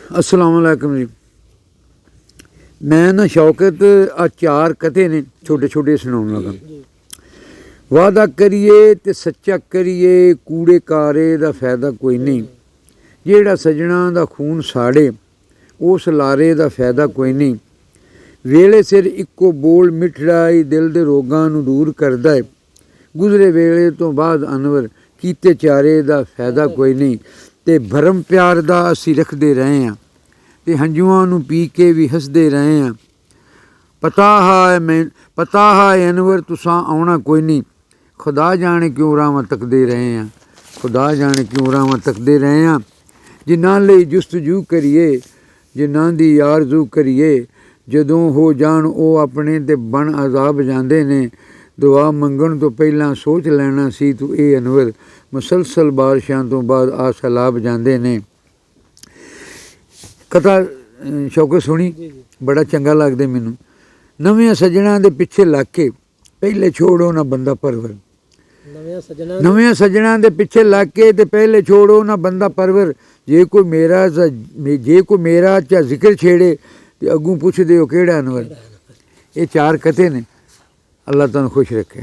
अस्सलाम वालेकुम जी। मैं ना शौकत आ चार कथे ने छोटे छोटे सुनाउन लगा। वादा करिए ते सच्चा करिए, कूड़े कारे दा फायदा कोई नहीं। जेड़ा सजना दा खून साड़े, उस लारे दा फायदा कोई नहीं। वेले सिर इक्को बोल मिठड़ा ही दिल दे रोगां नूं दूर करदा है। गुजरे वेले तो बाद अनवर कीते चारे दा फायदा कोई नहीं। ते भरम प्यार दा असीं रखदे रहे हां ते हंझूआं नूं पी के भी हसदे रहे हां। पता है अनवर तुसां आउणा कोई नहीं। खुदा जाने क्यों रावां तकदे रहे हां, खुदा जाने क्यों रावां तकदे रहे हां। जिन्हां लई जुस्तजू करिए, जिन्हां दी आरज़ू करिए, जदों हो जाण ਉਹ ਆਪਣੇ ते बन अजाब ਜਾਂਦੇ ने। दुआ मंगण तो पहलां सोच लेना सी तू ਇਹ अनवर, मुसलसल बारिशां तो बाद आ सैलाब ਜਾਂਦੇ ने। कथा शौकत सुनी, बड़ा चंगा लगदा मैनू। नवें सज्जणा दे पिछे लग के पहले छोड़ो ना बंदा परवर। नवें सज्जणा दे पिछे लग के ते पहले छोड़ो ना बंदा परवर। जे कोई मेरा चा जिक्र छेड़े ते अगूं पुछदे हो केड़ा अनवर। ये चार कथे ने। अल्लाह तुहानू खुश रखे।